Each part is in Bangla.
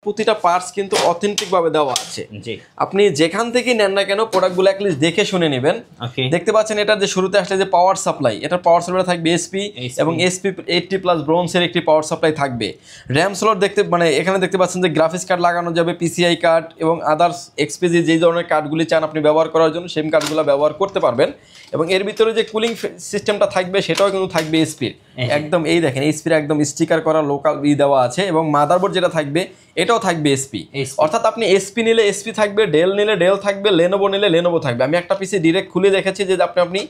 প্রতিটা পার্টস কিন্তু অথেন্টিক ভাবে দেওয়া আছে। জি, আপনি যেখান থেকে নেন না কেন প্রোডাক্টগুলো অ্যাটলিস্ট দেখে শুনে নেবেন। দেখতে পাচ্ছেন এটা যে শুরুতে আসলে যে পাওয়ার সাপ্লাই, এটা পাওয়ার সাপ্লাই থাকবে এসপি এবং এসপি 80+ ব্রোঞ্জের একটি পাওয়ার সাপ্লাই থাকবে। র্যাম স্লট দেখতে মানে এখানে দেখতে পাচ্ছেন যে গ্রাফিক্স কার্ড লাগানো যাবে, পিসিআই কার্ড এবং আদার্স এক্সপিজি যেই ধরনের কার্ডগুলি চান আপনি ব্যবহার করার জন্য সেম কার্ডগুলো ব্যবহার করতে পারবেন। এবং এর ভিতরে যে কুলিং সিস্টেমটা থাকবে সেটাও কিন্তু থাকবে এসপির, একদম এই দেখেন এসপির একদম স্টিকার করা লোকাল দেওয়া আছে। এবং মাদারবোর্ড যেটা থাকবে এটাও থাকবে এসপি, অর্থাৎ আপনি এসপি নিলে এসপি থাকবে, ডেল নিলে ডেল থাকবে, লেনোভো নিলে লেনোভো থাকবে। আমি একটা পিসি ডিরেক্ট খুলে দেখেছি যে আপনি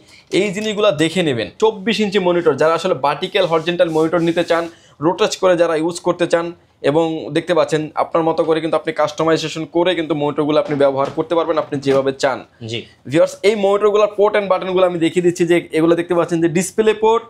এই জিনিসগুলো দেখে নেবেন। 24 ইঞ্চি মনিটর, যারা আসলে ভার্টিক্যাল হরিজন্টাল মনিটর নিতে চান, রোটেট করে যারা ইউজ করতে চান, এবং দেখতে পাচ্ছেন আপনার মতো করে কিন্তু আপনি কাস্টমাইজেশন করে কিন্তু মনিটরগুলো আপনি ব্যবহার করতে পারবেন আপনি যেভাবে চান। জি ভিউয়ার্স, এই মনিটরগুলোর পোর্ট অ্যান্ড বাটনগুলো আমি দেখিয়ে দিচ্ছি যে এগুলো দেখতে পাচ্ছেন যে display port,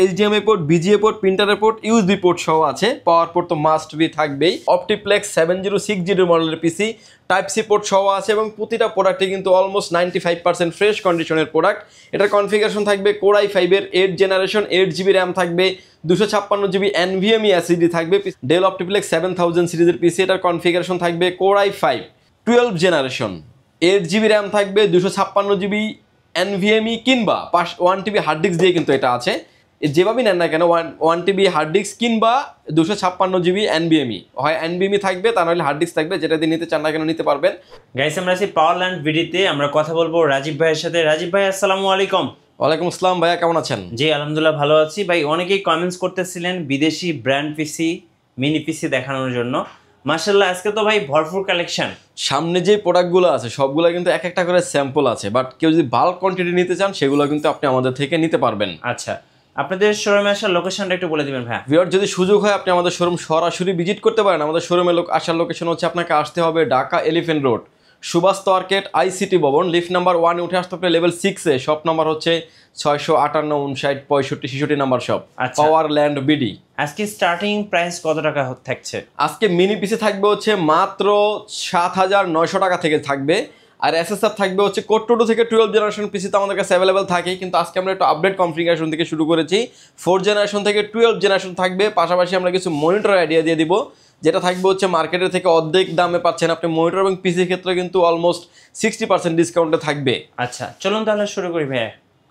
HDMI port, VGA port, প্রিন্টারের পোর্ট, ইউএসবি পোর্ট সহ আছে। পাওয়ার পোর্ট তো মাস্ট বি থাকবেই। অপটিপ্লেক্স 7060 মডেলের পিসি, টাইপ সি পোর্ট সহ আছে এবং প্রতিটা প্রোডাক্টে কিন্তু অলমোস্ট 95% ফ্রেশ কন্ডিশনের প্রোডাক্ট। এটার কনফিগারেশন থাকবে Core i5-এর 8 জেনারেশন, 8GB র্যাম থাকবে, 256GB NVMe SSD থাকবে। ডেল অপটিপ্লেক্স 7000 সিরিজের পিসি, এটার কনফিগারেশন থাকবে Core i5 12 generation, 8GB RAM থাকবে, 256GB NVMe কিংবা 1TB হার্ড ডিস্ক দিয়ে কিন্তু এটা আছে। যেভাবেই নেন না কেন 1TB হার্ড ডিস্ক কিংবা 256GB NVMe, হয় NVMe থাকবে তা নাহলে হার্ড ডিস্ক থাকবে, যেটা দিয়ে নিতে চান না কেন নিতে পারবেন। গাইস, আমরা আছি পাওয়ারল্যান্ড ভিডিওতে। আমরা কথা বলবো রাজীব ভাইয়ের সাথে। রাজীব ভাই, আসসালামু আলাইকুম। ওয়ালাইকুম আসসালাম ভাইয়া, কেমন আছেন? জি আলহামদুলিল্লাহ ভালো আছি ভাই। অনেকেই কমেন্টস করতেছিলেন বিদেশি ব্র্যান্ড পিসি, মিনি পিসি দেখানোর জন্য। মাশাআল্লাহ, আজকে তো ভাই ভরপুর কালেকশন। সামনে যে প্রোডাক্টগুলো আছে সবগুলো কিন্তু এক একটা করে স্যাম্পল আছে, বাট কেউ যদি বাল্ক কোয়ান্টিটি নিতে চান সেগুলো কিন্তু আপনি আমাদের থেকে নিতে পারবেন। আচ্ছা, আপনাদের শোরুমে আসার লোকেশনটা একটু বলে দিবেন ভাই। ভিউয়ার, যদি সুযোগ হয় আপনি আমাদের শোরুম সরাসরি ভিজিট করতে পারেন। আমাদের শোরুমে আসার লোকেশন হচ্ছে আপনাকে আসতে হবে Dhaka elephant road, Subhash market, ICT Bhaban, lift number 1 উঠে আসতে হবে লেভেল 6-এ। শপ নাম্বার হচ্ছে 658 59 65 66 নাম্বার শপ, পাওয়ারল্যান্ড বিডি। আজকে স্টার্টিং প্রাইস কত টাকা থাকছে? আজকে মিনি পিসি থাকবে হচ্ছে মাত্র 7900 টাকা থেকে থাকবে। আর এসএসআর থাকবে হচ্ছে কোর 2 থেকে 12 জেনারেশন পিসি তো আমাদের কাছে অ্যাভেলেবেল থাকে, কিন্তু আজকে আমরা একটু আপডেট কনফিগারেশন থেকে শুরু করেছি। 4 জেনারেশন থেকে 12 জেনারেশন থাকবে। পাশাপাশি আমরা কিছু মনিটর আইডিয়া দিয়ে দিব, যেটা থাকবে হচ্ছে মার্কেটের থেকে অর্ধেক দামে পাচ্ছেন আপনি মনিটর, এবং পিসির ক্ষেত্রে কিন্তু অলমোস্ট 60% ডিসকাউন্টে থাকবে। আচ্ছা, চলুন তাহলে শুরু করি ভাই।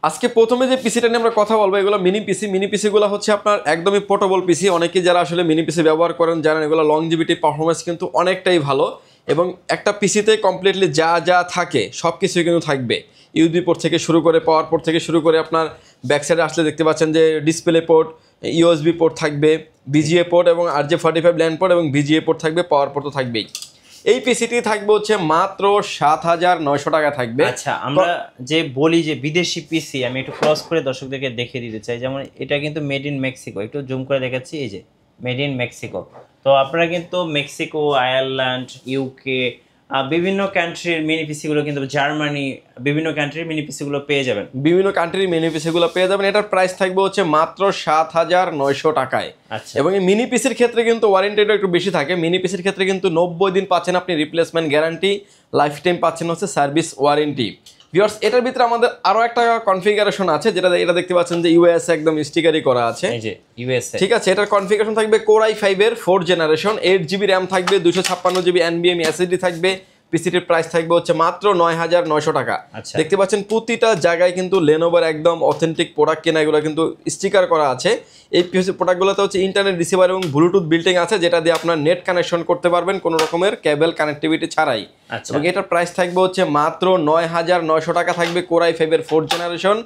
আজকে প্রথমে যে পিসিটা নিয়ে আমরা কথা বলবো এগুলো মিনি পিসিগুলো হচ্ছে আপনার একদমই পোর্টেবল পিসি। অনেকেই যারা আসলে মিনি পিসি ব্যবহার করেন জানেন এগুলো লংজিভিটি পারফরমেন্স কিন্তু অনেকটাই ভালো, এবং একটা পিসিতে কমপ্লিটলি যা যা থাকে সব কিছুই কিন্তু থাকবে। ইউএসবি পোর্ট থেকে শুরু করে পাওয়ার পোর্ট থেকে শুরু করে আপনার ব্যাক সাইডে আসলে দেখতে পাচ্ছেন যে ডিসপ্লে পোর্ট, ইউএসবি পোর্ট থাকবে, বিজিএ পোর্ট এবং RJ45 ল্যান্ড পোর্ট এবং বিজিএ পোর্ট থাকবে, পাওয়ার পোর্ট তো থাকবেই। এই পিসিটি থাকবে হচ্ছে মাত্র 7900 টাকা থাকবে। আচ্ছা, আমরা যে বলি যে বিদেশি পিসি, আমি একটু ক্রস করে দর্শকদেরকে দেখিয়ে দিতে চাই। যেমন এটা কিন্তু মেড ইন মেক্সিকো, একটু জুম করে দেখাচ্ছি, এই যে মেড ইন মেক্সিকো। তো আপনারা কিন্তু মেক্সিকো, আয়ারল্যান্ড, ইউকে, বিভিন্ন কান্ট্রির মিনি পিসিগুলো কিন্তু, জার্মানি, বিভিন্ন কান্ট্রির মিনি পিসিগুলো পেয়ে যাবেন। এটার প্রাইস থাকবে হচ্ছে মাত্র 7900 টাকায়। আচ্ছা, এবং এই মিনি পিসির ক্ষেত্রে কিন্তু ওয়ারেন্টিটা একটু বেশি থাকে। মিনি পিসির ক্ষেত্রে কিন্তু 90 দিন পাচ্ছেন আপনি রিপ্লেসমেন্ট গ্যারান্টি, লাইফ টাইম পাচ্ছেন হচ্ছে সার্ভিস ওয়ারেন্টি। ভিউয়ার্স, এটার ভিতরে আমাদের আরো একটা কনফিগারেশন আছে, যেটা এটা দেখতে পাচ্ছেন যে ইউএস একদম স্টিকারই করা আছে, এই যে ইউএসএ। ঠিক আছে, এটার কনফিগারেশন থাকবে Core i5-এর 4 জেনারেশন, 8GB র্যাম থাকবে, 256GB NVMe SSD থাকবে। পিসিটির প্রাইস থাকবে হচ্ছে মাত্র 9900 টাকা। দেখতে পাচ্ছেন প্রতিটা জায়গায় কিন্তু লেনোভোর একদম অথেন্টিক প্রোডাক্ট কেনা, এগুলো কিন্তু স্টিকার করা আছে। এই প্রোডাক্টগুলোতে হচ্ছে ইন্টারনেট রিসিভার এবং ব্লুটুথ বিল্টিং আছে, যেটা দিয়ে আপনার নেট কানেকশন করতে পারবেন কোনো রকমের কেবল কানেক্টিভিটি ছাড়াই। এবং এটার প্রাইস থাকবে হচ্ছে মাত্র 9900 টাকা থাকবে। Core i5-এর 4 জেনারেশন,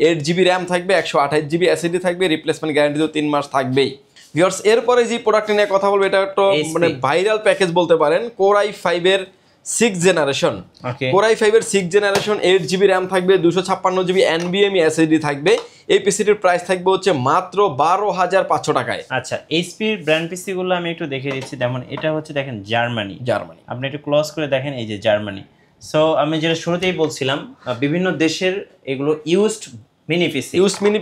8GB র্যাম থাকবে, 128GB SSD থাকবে, রিপ্লেসমেন্ট গ্যারান্টি তো 3 মাস থাকবেই। ভিউয়ার্স, এরপরে যে প্রোডাক্ট নিয়ে কথা বলবো এটা একটা মানে ভাইরাল প্যাকেজ বলতে পারেন। Core i5-এর 6 generation, Core i5-এর 6 generation, 8GB RAM থাকবে, 256GB NVMe SSD থাকবে। এই পিসিটির প্রাইস থাকবে হচ্ছে মাত্র 12500 টাকায়। আচ্ছা, এইচপির ব্র্যান্ড পিসিগুলো আমি একটু দেখিয়ে দিচ্ছি। যেমন এটা হচ্ছে দেখেন জার্মানি, আপনি একটু ক্লোজ করে দেখেন, এই যে জার্মানি। সো আমি যেটা শুরুতেই বলছিলাম বিভিন্ন দেশের এগুলো ইউজড মিনি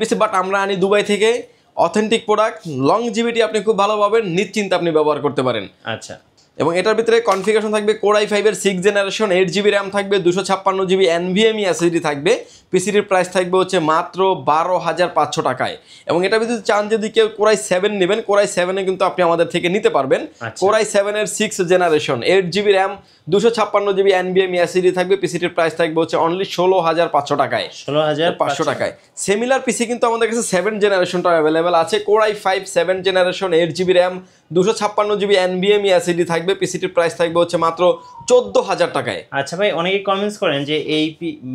পিসি, বাট আমরা আনি দুবাই থেকে। অথেন্টিক প্রোডাক্ট, লংজিভিটি আপনি খুব ভালো পাবেন, নিশ্চিন্তে আপনি ব্যবহার করতে পারেন। আচ্ছা, এবং এটার ভিতরে কনফিগারেশন থাকবে কোর i5 এর 6 জেনারেশন 8GB র্যাম থাকবে, 256GB NVMe SSD থাকবে। পিসিটির প্রাইস থাকবে হচ্ছে মাত্র 12,500 টাকায়। এবং এটার ভিতরে চান যদি কেউ কোর i7 নেবেন, কোর i7 এ কিন্তু আপনি আমাদের থেকে নিতে পারবেন। কোর i7 এর 6 generation 8GB RAM 256GB NVMe SSD থাকবে। পিসিটির প্রাইস থাকবে হচ্ছে অনলি 16,500 টাকায়, 16,500 টাকায়। সিমিলার পিসি কিন্তু আমাদের কাছে 7 জেনারেশনটা অ্যাভেলেবেল আছে। Core i5 7 generation 8GB RAM 256GB NVMe SSD থাকবে। পিসিটির প্রাইস থাকবে হচ্ছে মাত্র 14,000 টাকায়। আচ্ছা ভাই, অনেকে কমেন্টস করেন যে এই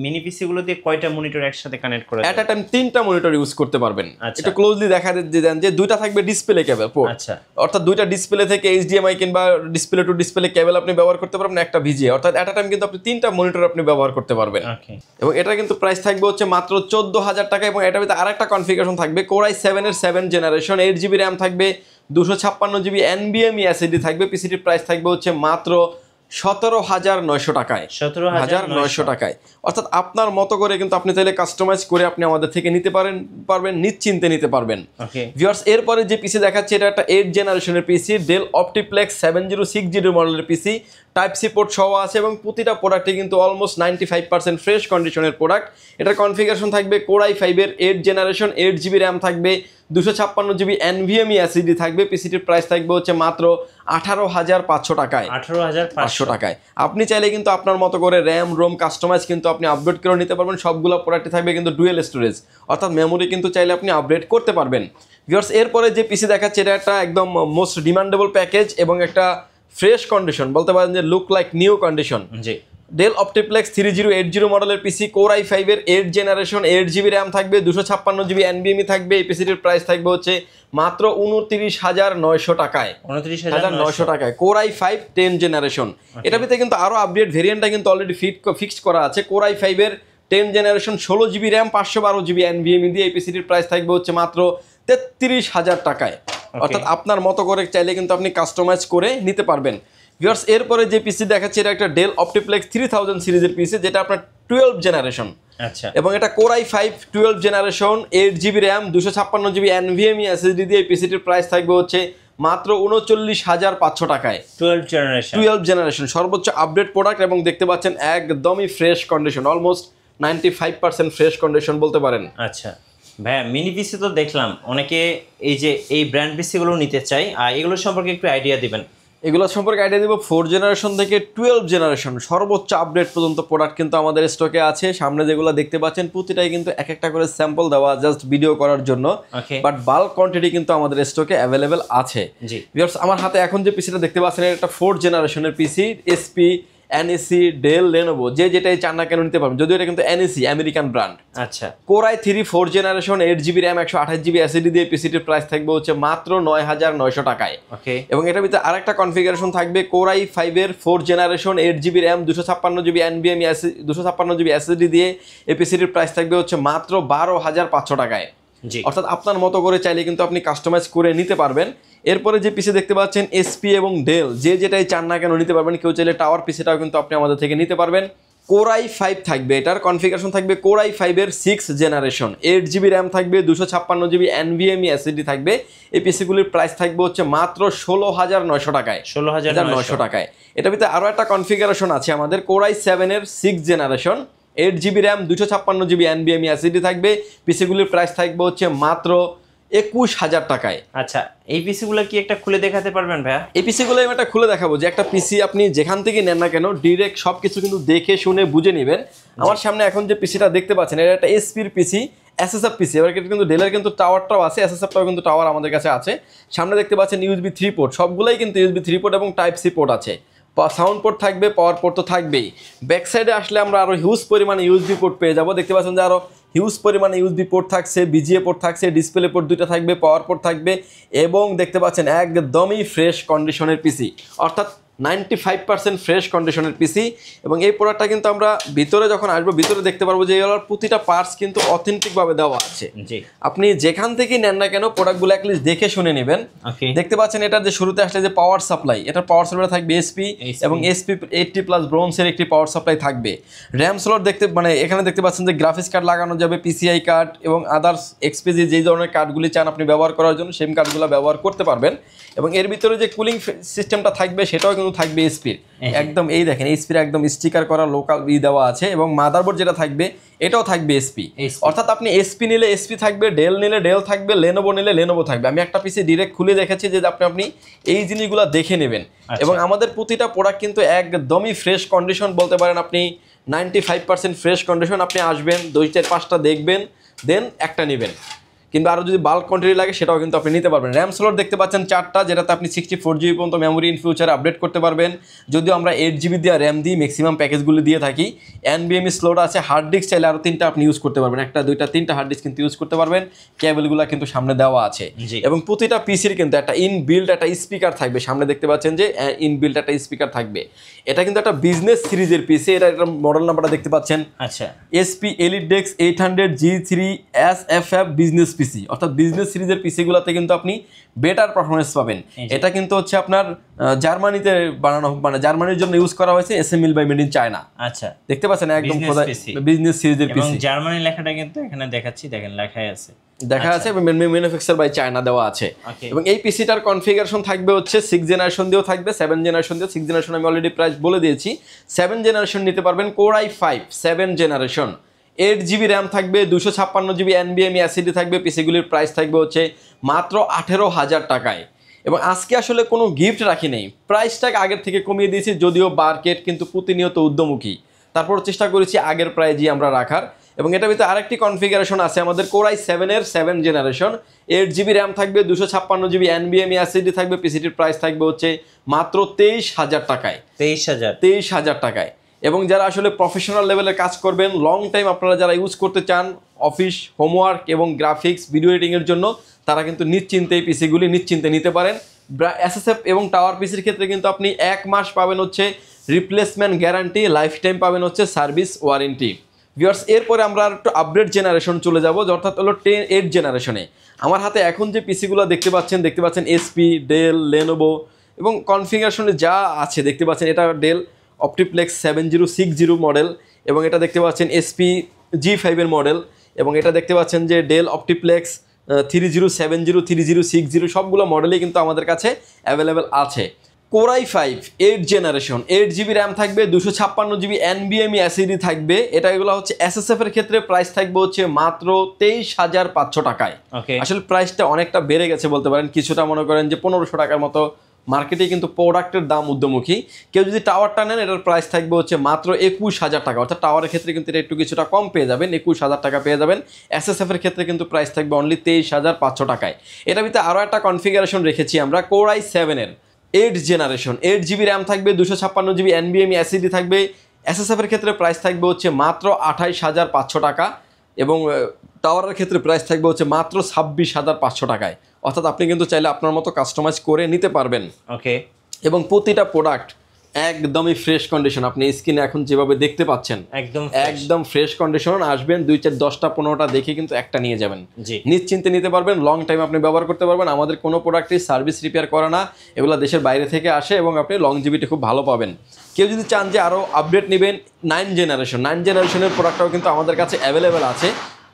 মিনি পিসি গুলো দিয়ে কয়টা মনিটর একসাথে কানেক্ট করা যায়? এট আ টাইম 3টা মনিটর ইউজ করতে পারবেন। একটু ক্লোজলি দেখা দেন যে দুইটা থাকবে ডিসপ্লে কেবল পোর্ট। আচ্ছা, অর্থাৎ দুইটা ডিসপ্লে থেকে HDMI কিংবা ডিসপ্লে টু ডিসপ্লে কেবল আপনি ব্যবহার করতে পারবেন, একটা ভিজিএ। অর্থাৎ এট আ টাইম কিন্তু আপনি 3টা মনিটর আপনি ব্যবহার করতে পারবেন। এবং এটা কিন্তু প্রাইস থাকবে হচ্ছে মাত্র 14,000 টাকা। এবং এটার ভিতরে আরেকটা কনফিগারেশন থাকবে, কোর i7 এর 7 জেনারেশন 8GB র্যাম থাকবে, 256GB NVMe SSD থাকবে। পিসিটির প্রাইস থাকবে হচ্ছে মাত্র 17,900 টাকায়, 17,900 টাকায়। অর্থাৎ আপনার মতো করে কিন্তু আপনি চাইলে কাস্টমাইজ করে আপনি আমাদের থেকে নিতে পারবেন, নিশ্চিন্তে নিতে পারবেন। ভিউয়ার্স, এরপরে যে পিসি দেখাচ্ছে এটা একটা 8 জেনারেশনের পিসি, ডেল অপটিপ্লেক্স 7060 মডেলের পিসি, টাইপ সি পোর্ট সহ আছে। এবং প্রতিটা প্রোডাক্টে কিন্তু অলমোস্ট 95% ফ্রেশ কন্ডিশনের প্রোডাক্ট। এটার কনফিগারেশন থাকবে কোর i5 এর 8 জেনারেশন 8GB র্যাম থাকবে, 256GB NVMe SSD থাকবে। পিসিটির প্রাইস থাকবে হচ্ছে মাত্র 18,500 টাকায়, 18,500 টাকায়। আপনি চাইলে কিন্তু আপনার মতো করে র্যাম রোম কাস্টমাইজ কিন্তু আপনি আপডেট করে নিতে পারবেন। সবগুলো প্রোডাক্টে থাকবে কিন্তু ডুয়েল স্টোরেজ, অর্থাৎ মেমোরি কিন্তু চাইলে আপনি আপডেট করতে পারবেন। ভিউয়ার্স, এরপরে যে পিসি দেখাচ্ছে এটা একটা একদম মোস্ট ডিমান্ডেবল প্যাকেজ এবং একটা ফ্রেশ কন্ডিশন, বলতে পারেন যে look like new condition. Del OptiPlex 3080 মডেলের পিসি, কোর i5 এর 8 জেনারেশন 8GB র্যাম থাকবে, 256GB NVMe থাকবে। এই পিসিটির প্রাইস থাকবে হচ্ছে মাত্র 29,900 টাকায়, 29,900 টাকায়। Core i5 10 generation. এটার ভিতরে কিন্তু আরো আপডেট ভেরিয়েন্টটা কিন্তু অলরেডি ফিক্সড করা আছে। কোর i5 এর 10 generation 16GB RAM 512GB NVMe দিয়ে এই পিসিটির প্রাইস থাকবে হচ্ছে মাত্র 33,000 টাকায়। অর্থাৎ আপনার মতো করে চাইলে কিন্তু আপনি কাস্টমাইজ করে নিতে পারবেন। ভিউয়ার্স, এরপরে যে পিসি দেখাচ্ছে এটা একটা ডেল অপটিপ্লেক্স 3000 সিরিজের পিসি, যেটা আপনার 12 জেনারেশন। আচ্ছা, এবং এটা core i5 12 generation 8GB RAM 256GB NVMe SSD দিয়ে এই পিসিটির প্রাইস থাকবে হচ্ছে মাত্র 39,500 টাকায়। 12 জেনারেশন সর্বোচ্চ আপডেট প্রোডাক্ট এবং দেখতে পাচ্ছেন একদমই fresh condition, almost 95% fresh condition বলতে পারেন। আচ্ছা ভাইয়া, মিনি পিসি তো দেখলাম, অনেকে এই যে এই ব্র্যান্ড পিসিগুলো নিতে চাই, আর এগুলো সম্পর্কে একটু আইডিয়া দিবেন। এগুলো সম্পর্কে আইডিয়া দিব। 4 জেনারেশন থেকে 12 জেনারেশন সর্বোচ্চ আপডেট পর্যন্ত প্রোডাক্ট কিন্তু আমাদের স্টকে আছে। সামনে যেগুলো দেখতে পাচ্ছেন প্রতিটাই কিন্তু এক একটা করে স্যাম্পল দেওয়া, জাস্ট ভিডিও করার জন্য, বাট বাল্ক কোয়ান্টিটি কিন্তু আমাদের স্টকে অ্যাভেলেবেল আছে। ভিউয়ার্স, আমার হাতে এখন যে পিসিটা দেখতে পাচ্ছেন এটা 4 জেনারেশনের পিসি, এসপি, এনএসি, ডেল, লেনোভো, যেটাই চান না কেন নিতে পারবেন। যদিও এটা কিন্তু এনএসি আমেরিকান ব্র্যান্ড। আচ্ছা, core i3 4 generation 8GB RAM 128GB SSD দিয়ে পিসিটির প্রাইস থাকবে হচ্ছে মাত্র 9,900 টাকায়। এবং এটার ভিতরে আরেকটা কনফিগারেশন থাকবে, কোর i5 এর 4 generation 8GB RAM 256GB NVMe 256GB SSD দিয়ে এই পিসিটির প্রাইস থাকবে হচ্ছে মাত্র 12,500 টাকায়। অর্থাৎ আপনার মতো করে চাইলে কিন্তু আপনি কাস্টমাইজ করে নিতে পারবেন। এরপরে যে পিসি দেখতে পাচ্ছেন এসপি এবং ডেল, যেটাই চান না কেন নিতে পারবেন। কেউ চাইলে টাওয়ার পিসিটাও কিন্তু আপনি আমাদের থেকে নিতে পারবেন। কোর i5 থাকবে, এটার কনফিগারেশন থাকবে কোর i5 এর 6 জেনারেশন 8GB র্যাম থাকবে, 256GB NVMe SSD থাকবে। এই পিসিগুলির প্রাইস থাকবে হচ্ছে মাত্র 16,900 টাকায়, 16,900 টাকায়। এটার ভিতরে আরও একটা কনফিগারেশন আছে আমাদের, কোর i7 এর 6 generation 8GB RAM 256GB NVMe SSD থাকবে। পিসিগুলির প্রাইস থাকবে হচ্ছে মাত্র 21,000 টাকায়। আচ্ছা, এই পিসিগুলো কি একটা খুলে দেখাতে পারবেন ভাইয়া? এই পিসিগুলো আমি একটা খুলে দেখাবো, যে একটা পিসি আপনি যেখান থেকে নেন না কেন ডিরেক্ট সবকিছু কিন্তু দেখে শুনে বুঝে নেবেন। আমার সামনে এখন যে পিসিটা দেখতে পাচ্ছেন এটা একটা এসপির পিসি, এসএসএফ পিসি। এবার কিন্তু ডেলের কিন্তু টাওয়ারটাও আছে, এসএসএফটাও কিন্তু টাওয়ার আমাদের কাছে আছে। সামনে দেখতে পাচ্ছেন USB 3 পোর্ট, সবগুলোই কিন্তু USB 3 পোর্ট এবং টাইপ সি পোর্ট আছে। সাউন্ড পোর্ট থাকবে, পাওয়ার পোর্ট তো থাকবেই। ব্যাক সাইডে আসলে আমরা আরও হিউজ পরিমাণে USB পোর্ট পেয়ে যাবো। দেখতে পাচ্ছেন যে আরও হিউজ পরিমাণে USB পোর্ট থাকছে, বিজিএ পোর্ট থাকছে, ডিসপ্লে পোর্ট 2টা থাকবে, পাওয়ার পোর্ট থাকবে এবং দেখতে পাচ্ছেন একদমই ফ্রেশ কন্ডিশনের পিসি, অর্থাৎ 95% ফ্রেশ কন্ডিশনের পিসি। এবং এই প্রোডাক্টটা কিন্তু আমরা ভিতরে যখন আসবো ভিতরে দেখতে পারবো যে এগুলোর প্রতিটা পার্টস কিন্তু অথেন্টিকভাবে দেওয়া আছে। আপনি যেখান থেকে নেন না কেন প্রোডাক্টগুলো অ্যাটলিস্ট দেখে শুনে নেবেন। দেখতে পাচ্ছেন এটার যে শুরুতে আসলে যে পাওয়ার সাপ্লাই, এটার পাওয়ার সাপ্লাই থাকবে এসপি এবং এসপি 80+ ব্রোঞ্জের একটি পাওয়ার সাপ্লাই থাকবে। র্যাম স্লট এখানে দেখতে পাচ্ছেন যে গ্রাফিক্স কার্ড লাগানো যাবে, পিসিআই কার্ড এবং আদার্স এক্সপিজি যেই ধরনের কার্ডগুলি চান আপনি ব্যবহার করার জন্য সেই কার্ডগুলো ব্যবহার করতে পারবেন। এবং এর ভিতরে যে কুলিং সিস্টেমটা থাকবে সেটাও কিন্তু থাকবে এসপির, একদম এই দেখেন এসপির একদম স্টিকার করা লোকাল দেওয়া আছে। এবং মাদারবোর্ড যেটা থাকবে এটাও থাকবে এসপি, অর্থাৎ আপনি এসপি নিলে এসপি থাকবে, ডেল নিলে ডেল থাকবে, লেনোভো নিলে লেনোভো থাকবে। আমি একটা পিসি ডিরেক্ট খুলে দেখেছি যে আপনি এই জিনিসগুলো দেখে নেবেন। এবং আমাদের প্রতিটা প্রোডাক্ট কিন্তু একদমই ফ্রেশ কন্ডিশন, বলতে পারেন আপনি 95% ফ্রেশ কন্ডিশন। আপনি আসবেন 2-4-5টা দেখবেন, দেন একটা নেবেন, কিংবা আরও যদি বাল্ক কোয়ান্টিটি লাগে সেটাও কিন্তু আপনি নিতে পারবেন। র্যাম স্লট দেখতে পাচ্ছেন 4টা, যেটাতে আপনি 64GB পর্যন্ত মেমোরি ইন ফিউচারে আপডেট করতে পারবেন। যদিও আমরা 8GB দিয়ে র্যাম দিই ম্যাক্সিমাম প্যাকেজগুলো দিয়ে থাকি। NVMe স্লট আছে, হার্ড ডিস্ক চাইলে আরও 3টা আপনি ইউজ করতে পারবেন, 1, 2, 3টা হার্ড ডিস্ক কিন্তু ইউজ করতে পারবেন। কেবলগুলো কিন্তু সামনে দেওয়া আছে। এবং প্রতিটা পিসির কিন্তু একটা ইনবিল্ড একটা স্পিকার থাকবে, সামনে দেখতে পাচ্ছেন যে ইনবিল্ড একটা স্পিকার থাকবে। এটা কিন্তু একটা বিজনেস সিরিজের পিসি, এটা মডেল নাম্বারটা দেখতে পাচ্ছেন। আচ্ছা, SP EliteDex 800 G3 SFF business পিসি, অর্থাৎ বিজনেস সিরিজের পিসিগুলোতে কিন্তু আপনি বেটার পারফরমেন্স পাবেন। এটা কিন্তু হচ্ছে আপনার জার্মানিতে বানানো, মানে জার্মানির জন্য ইউজ করা হয়েছে, assemble by made in China. আচ্ছা, দেখতে পাচ্ছেন একদম বিজনেস সিরিজের পিসি, এবং জার্মানি লেখাটা কিন্তু এখানে দেখাচ্ছি, দেখেন লেখাই আছে, দেখা আছে, এবং ম্যানুফ্যাকচার বাই চায়না দেওয়া আছে। এবং এই পিসিটার কনফিগারেশন থাকবে হচ্ছে 6 জেনারেশন দিয়েও থাকবে, 7 জেনারেশন দিয়েও। 6 জেনারেশন আমি অলরেডি প্রাইস বলে দিয়েছি। 7 জেনারেশন নিতে পারবেন Core i5 7 generation, 8GB RAM থাকবে, 256GB NVMe SSD থাকবে। পিসিগুলির প্রাইস থাকবে হচ্ছে মাত্র 18,000 টাকায়। এবং আজকে আসলে কোনো গিফট রাখি নেই, প্রাইসটাকে আগের থেকে কমিয়ে দিয়েছি, যদিও মার্কেট কিন্তু প্রতিনিয়ত উদ্যমুখী, তারপর চেষ্টা করেছি আগের প্রাইজই আমরা রাখার। এবং এটার ভিতরে আরেকটি কনফিগারেশন আছে আমাদের Core i7 এর 7 জেনারেশন, 8GB র্যাম থাকবে, 256GB NVMe SSD থাকবে। পিসিটির প্রাইস থাকবে হচ্ছে মাত্র 23,000 টাকায়। 23,000 টাকায়। এবং যারা আসলে প্রফেশনাল লেভেলের কাজ করবেন, লং টাইম আপনারা যারা ইউজ করতে চান অফিস, হোমওয়ার্ক এবং গ্রাফিক্স, ভিডিও এডিটিংয়ের জন্য, তারা কিন্তু নিশ্চিন্তে এই পিসিগুলি নিশ্চিন্তে নিতে পারেন। SSF এবং টাওয়ার পিসির ক্ষেত্রে কিন্তু আপনি 1 মাস পাবেন হচ্ছে রিপ্লেসমেন্ট গ্যারান্টি, লাইফ টাইম পাবেন হচ্ছে সার্ভিস ওয়ারেন্টি। ভিউয়ার্স, এরপরে আমরা আর একটু আপডেট জেনারেশন চলে যাব, অর্থাৎ হলো 8 জেনারেশনে। আমার হাতে এখন যে পিসিগুলো দেখতে পাচ্ছেন এসপি, ডেল, লেনোভো, এবং কনফিগারেশনে যা আছে দেখতে পাচ্ছেন, এটা ডেল অপটিপ্লেক্স 7060 মডেল, এবং এটা দেখতে পাচ্ছেন SP G5 এর মডেল, এবং এটা দেখতে পাচ্ছেন যে ডেল অপটিপ্লেক্স 3070 3060, সবগুলো মডেলই কিন্তু আমাদের কাছে অ্যাভেলেবেল আছে। Core i5 8 generation, 8GB RAM থাকবে, 256GB NVMe SSD থাকবে। এগুলো হচ্ছে SSF এর ক্ষেত্রে প্রাইস থাকবে হচ্ছে মাত্র 23,500 টাকায়। আসলে প্রাইসটা অনেকটা বেড়ে গেছে বলতে পারেন, কিছুটা মনে করেন যে 1500 টাকার মতো মার্কেটে কিন্তু প্রোডাক্টের দাম ঊর্ধ্বমুখী। কেউ যদি টাওয়ারটা নেন, এটার প্রাইস থাকবে হচ্ছে মাত্র 21,000 টাকা, অর্থাৎ টাওয়ারের ক্ষেত্রে কিন্তু এটা একটু কিছুটা কম পেয়ে যাবেন, 21,000 টাকা পেয়ে যাবেন। SSF এর ক্ষেত্রে কিন্তু প্রাইস থাকবে অনলি 23,500 টাকায়। এটার ভিতরে আরও একটা কনফিগারেশন রেখেছি আমরা, Core i7 এর 8 জেনারেশন, 8GB র্যাম থাকবে, 256GB NVMe SSD থাকবে। SSF এর ক্ষেত্রে প্রাইস থাকবে হচ্ছে মাত্র 28,500 টাকা, এবং টাওয়ারের ক্ষেত্রে প্রাইস থাকবে হচ্ছে মাত্র 26,500 টাকায়। অর্থাৎ আপনি কিন্তু চাইলে আপনার মতো কাস্টমাইজ করে নিতে পারবেন। এবং প্রতিটা প্রোডাক্ট একদমই ফ্রেশ কন্ডিশন, আপনি স্ক্রিনে এখন যেভাবে দেখতে পাচ্ছেন একদম ফ্রেশ কন্ডিশন। আসবেন 2, 4, 10টা 15টা দেখে কিন্তু একটা নিয়ে যাবেন, নিশ্চিন্তে নিতে পারবেন, লং টাইম আপনি ব্যবহার করতে পারবেন। আমাদের কোনো প্রোডাক্টই সার্ভিস রিপেয়ার করে না, এগুলো দেশের বাইরে থেকে আসে, এবং আপনি লংজিভিটি খুব ভালো পাবেন। কেউ যদি চান যে আরও আপডেট নেবেন, 9 জেনারেশনের প্রোডাক্টটাও কিন্তু আমাদের কাছে অ্যাভেলেবেল আছে।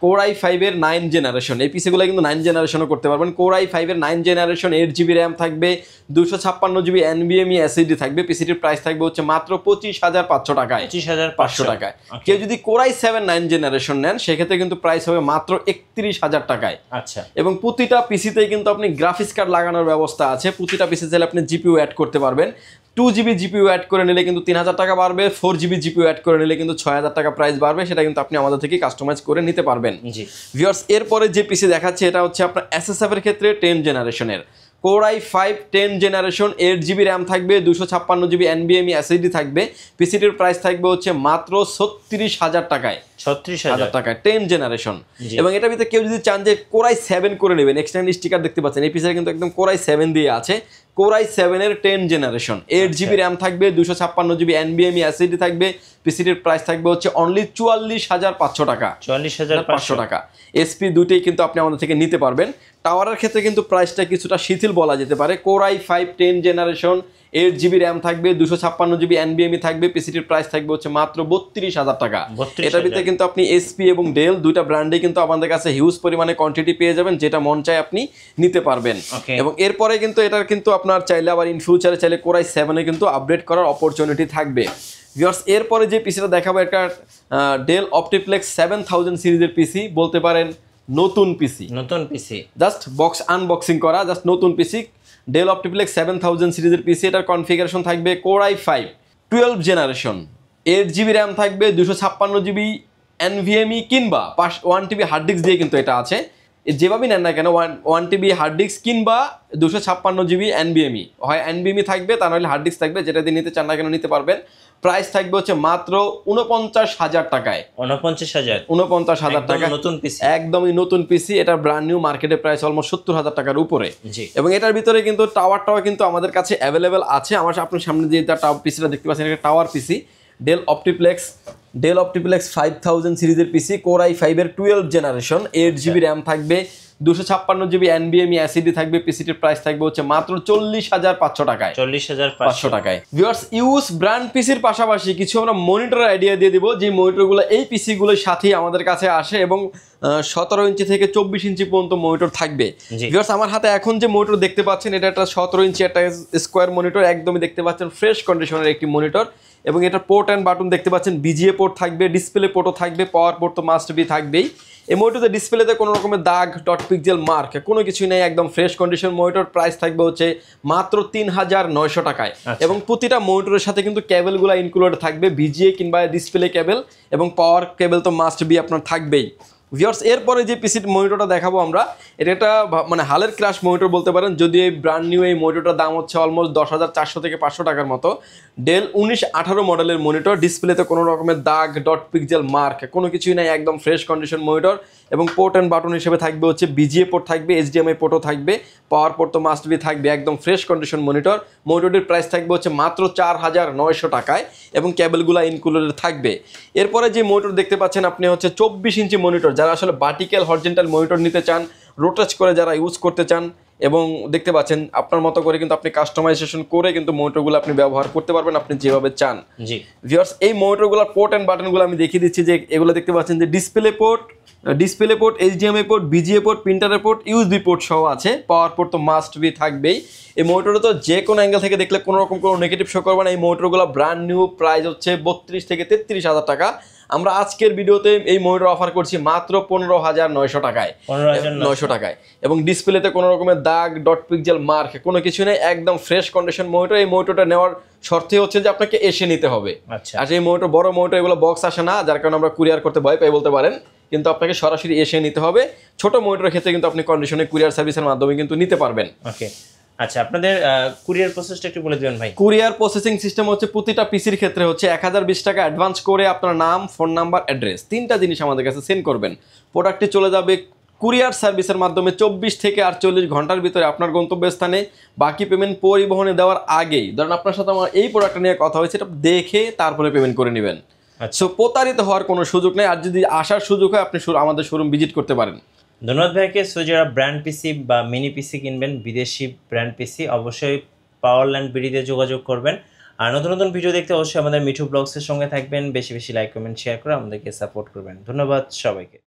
Core i5 এর 9 জেনারেশন, এই পিসিগুলো কিন্তু 9 জেনারেশনও করতে পারবেন। Core i5 এর 9 জেনারেশন, 8GB র্যাম থাকবে, 256GB NVMe SSD থাকবে। পিসিটির প্রাইস থাকবে হচ্ছে মাত্র 25,500 টাকায়। 25,500 টাকায়। কেউ যদি Core i7 9 জেনারেশন নেন, সেক্ষেত্রে কিন্তু প্রাইস হবে মাত্র 31,000 টাকায়। আচ্ছা, এবং প্রতিটা পিসিতেই কিন্তু আপনি গ্রাফিক্স কার্ড লাগানোর ব্যবস্থা আছে। প্রতিটা পিসি চাইলে আপনি GPU অ্যাড করতে পারবেন। 2GB GPU অ্যাড করে নিলে কিন্তু 3,000 টাকা বাড়বে, 4GB GPU অ্যাড করে নিলে কিন্তু 6,000 টাকা প্রাইস বাড়বে। সেটা কিন্তু আপনি আমাদের থেকে কাস্টমাইজ করে নিতে পারবেন। ভিউয়ার্স, এরপরে যে পিসি দেখাচ্ছে এটা হচ্ছে আপনার SSF এর ক্ষেত্রে 10 জেনারেশনের, Core i5 10 generation, 8GB RAM থাকবে, 256GB NVMe SSD থাকবে। পিসিটির প্রাইস থাকবে হচ্ছে মাত্র 36,000 টাকায়। 36,000 টাকায় 10 জেনারেশন। এবং এটার ভিতরে কেউ যদি চান যে Core i7 করে নেবেন, এক্সটার্নাল স্টিকার দেখতে পাচ্ছেন, এই পিসিটা কিন্তু একদম Core i7 দিয়ে আছে। Core i7 এর 10 জেনারেশন, 8GB র্যাম থাকবে, 256GB NVMe SSD থাকবে। পিসিটির প্রাইস থাকবে হচ্ছে অনলি 44,500 টাকা। 44,500 টাকা। SP দুটোই কিন্তু আপনি আমাদের থেকে নিতে পারবেন। টাওয়ারের ক্ষেত্রে কিন্তু প্রাইসটা কিছুটা শিথিল বলা যেতে পারে। Core i5 10 generation, 8GB RAM থাকবে, 256GB NVMe থাকবে, পিসিটির প্রাইস থাকবে হচ্ছে মাত্র 32,000 টাকা। এটার ভিতরে কিন্তু আপনি এসপি এবং ডেল দুইটা ব্র্যান্ডে কিন্তু আমাদের কাছে হিউজ পরিমাণে কোয়ান্টিটি পেয়ে যাবেন, যেটা মন চায় আপনি নিতে পারবেন। এবং এরপরে কিন্তু এটার কিন্তু আপনার চাইলে আবার ইন ফিউচারে চাইলে Core i7 এ কিন্তু আপডেট করার অপরচুনিটি থাকবে। ভিউয়ার্স, এরপরে যে পিসিটা দেখাবো একটা ডেল অপটিপ্লেক্স 7000 সিরিজের পিসি, বলতে পারেন নতুন পিসি, জাস্ট বক্স আনবক্সিং করা, জাস্ট নতুন পিসি ডেল অপটিপ্লেক্স 7000 সিরিজের পিসি। এটার কনফিগারেশন থাকবে Core i5 12 generation, 8GB RAM থাকবে, 256GB NVMe কিংবা 1TB হার্ড ডিস্ক দিয়ে কিন্তু এটা আছে। যেভাবেই নেন না কেন 1TB হার্ড ডিস্ক কিংবা 256GB NVMe, হয় NVMe থাকবে তা নাহলে হার্ড ডিস্ক থাকবে, যেটা দিয়ে নিতে চান না কেন নিতে পারবেন। প্রাইস থাকবে হচ্ছে মাত্র 49,000 টাকায়। 49,000 টাকা, নতুন পিসি, একদমই নতুন পিসি। এটা ব্র্যান্ড নিউ, মার্কেটে প্রাইস অলমোস্ট 70,000 টাকার উপরে। এবং এটার ভিতরে কিন্তু টাওয়ারটাও কিন্তু আমাদের কাছে অ্যাভেলেবেল আছে। আপনার সামনে যে পিসিটা দেখতে পাচ্ছেন, এটা টাওয়ার পিসি, ডেল অপটিপ্লেক্স 5000 সিরিজের পিসি, Core i5 এর 12 জেনারেশন, 8GB র্যাম থাকবে, 256GB NVMe SSD থাকবে। পিসিটির প্রাইস থাকবে হচ্ছে মাত্র 40,500 টাকায়। 40,500 টাকায়। ভিউয়ার্স, ইউজ ব্র্যান্ড পিসির পাশাপাশি কিছু আমরা মনিটরের আইডিয়া দিয়ে দিব, যে মনিটরগুলো এই পিসিগুলোর সাথেই আমাদের কাছে আসে এবং 17 ইঞ্চি থেকে 24 ইঞ্চি পর্যন্ত মনিটর থাকবে। ভিউয়ার্স, আমার হাতে এখন যে মনিটর দেখতে পাচ্ছেন, এটা একটা 17 ইঞ্চি একটা স্কোয়ার মনিটর, একদমই দেখতে পাচ্ছেন ফ্রেশ কন্ডিশনের একটি মনিটর। এবং এটা পোর্ট অ্যান্ড বাটন দেখতে পাচ্ছেন, বিজিএ পোর্ট থাকবে, ডিসপ্লে পোর্টও থাকবে, পাওয়ার পোর্ট তো মাস্ট বি থাকবেই। এই মনিটরতে ডিসপ্লেতে কোনো রকমের দাগ, ডট পিক্সেল মার্ক কোনো কিছুই নেই, একদম ফ্রেশ কন্ডিশন মনিটর। প্রাইস থাকবে হচ্ছে মাত্র 3,900 টাকায়। এবং প্রতিটা মনিটরের সাথে কিন্তু কেবলগুলো ইনক্লুডেড থাকবে, বিজিএ কিংবা ডিসপ্লে কেবল এবং পাওয়ার কেবল তো মাস্ট বি আপনার থাকবেই। ভিউয়ার্স, এরপরে যে পিসির মনিটরটা দেখাবো আমরা, এটা একটা মানে হালের ক্রাশ মনিটর বলতে পারেন, যদি এই ব্র্যান্ড নিউ এই মনিটরটার দাম হচ্ছে অলমোস্ট 10,400 থেকে 500 টাকার মতো। ডেল 1918 মডেলের মনিটর, ডিসপ্লেতে কোনো রকমের দাগ, ডট পিক্সেল মার্ক কোনো কিছুই নাই, একদম ফ্রেশ কন্ডিশন মনিটর। এবং পোর্ট অ্যান্ড বাটন হিসেবে থাকবে হচ্ছে বিজিএ পোর্ট থাকবে, HDMI পোর্টও থাকবে, পাওয়ার পোর্ট তো মাস্ট বি থাকবে, একদম ফ্রেশ কন্ডিশন মনিটর। মনিটরটির প্রাইস থাকবে হচ্ছে মাত্র 4,900 টাকায় এবং কেবলগুলো ইনক্লুডেড থাকবে। এরপরে যে মনিটর দেখতে পাচ্ছেন আপনি হচ্ছে 24 ইঞ্চি মনিটর, যারা আসলে ভার্টিক্যাল হরিজন্টাল মনিটর নিতে চান, রোটেট করে যারা ইউজ করতে চান, এবং দেখতে পাচ্ছেন আপনার মতো করে কিন্তু আপনি কাস্টমাইজেশন করে কিন্তু মনিটরগুলো আপনি ব্যবহার করতে পারবেন আপনি যেভাবে চান। ভিউয়ার্স, এই মনিটরগুলোর পোর্ট অ্যান্ড বাটনগুলো আমি দেখিয়ে দিচ্ছি, যে এগুলো দেখতে পাচ্ছেন যে display port, HDMI port, VGA port, প্রিন্টারের পোর্ট, USB পোর্ট সহ আছে, পাওয়ার পোর্ট তো মাস্ট বি থাকবেই। এই মনিটরে তো যে কোনো অ্যাঙ্গেল থেকে দেখলে কোনো রকম কোনো নেগেটিভ শো করবে না। এই মনিটরগুলো ব্র্যান্ড নিউ, প্রাইস হচ্ছে 32 থেকে 33,000 টাকা। আমরা আজকের ভিডিওতে এই মনিটর অফার করছি মাত্র 15,900 টাকায়, 900 টাকায়। এবং ডিসপ্লেতে কোনো রকমের দাগ, ডট পিক্সেল মার্ক কোনো কিছু নেই, একদম ফ্রেশ কন্ডিশন মনিটর। এই মনিটরটা নেওয়ার শর্তে হচ্ছে যে আপনাকে এসে নিতে হবে। আর এই মনিটর বড় মনিটর, এগুলো বক্স আসে না, যার কারণে আমরা কুরিয়ার করতে ভয় পাই বলতে পারেন, কিন্তু আপনাকে সরাসরি এসে নিতে হবে। ছোট মনিটরের ক্ষেত্রে কিন্তু আপনি কন্ডিশনে কুরিয়ার সার্ভিসের মাধ্যমে কিন্তু নিতে পারবেন। আচ্ছা, আপনাদের কুরিয়ার প্রসেসটা একটু বলে দিবেন ভাই। কুরিয়ার প্রসেসিং সিস্টেম হচ্ছে প্রতিটা পিসির ক্ষেত্রে হচ্ছে 1020 টাকা অ্যাডভান্স করে আপনার নাম, ফোন নাম্বার, অ্যাড্রেস, 3টা জিনিস আমাদের কাছে সেন্ড করবেন। প্রোডাক্টটি চলে যাবে কুরিয়ার সার্ভিসের মাধ্যমে 24 থেকে 48 ঘন্টার ভিতরে আপনার গন্তব্যস্থানে। বাকি পেমেন্ট পরিবহনে দেওয়ার আগেই, ধরেন আপনার সাথে আমার এই প্রোডাক্টটা নিয়ে কথা হয়েছে, এটা দেখে তারপরে পেমেন্ট করে নেবেন। সো প্রতারিত হওয়ার কোনো সুযোগ নেই। আর যদি আসার সুযোগ হয়, আপনি আমাদের শোরুম ভিজিট করতে পারেন। ধন্যবাদ ভাইকে। সো যারা ব্র্যান্ড পিসি বা মিনি পিসি কিনবেন, বিদেশি ব্র্যান্ড পিসি, অবশ্যই পাওয়ারল্যান্ড বিডিতে যোগাযোগ করবেন। আর নতুন নতুন ভিডিও দেখতে অবশ্যই আমাদের মিঠু ব্লগসের সঙ্গে থাকবেন। বেশি বেশি লাইক, কমেন্ট, শেয়ার করে আমাদেরকে সাপোর্ট করবেন। ধন্যবাদ সবাইকে।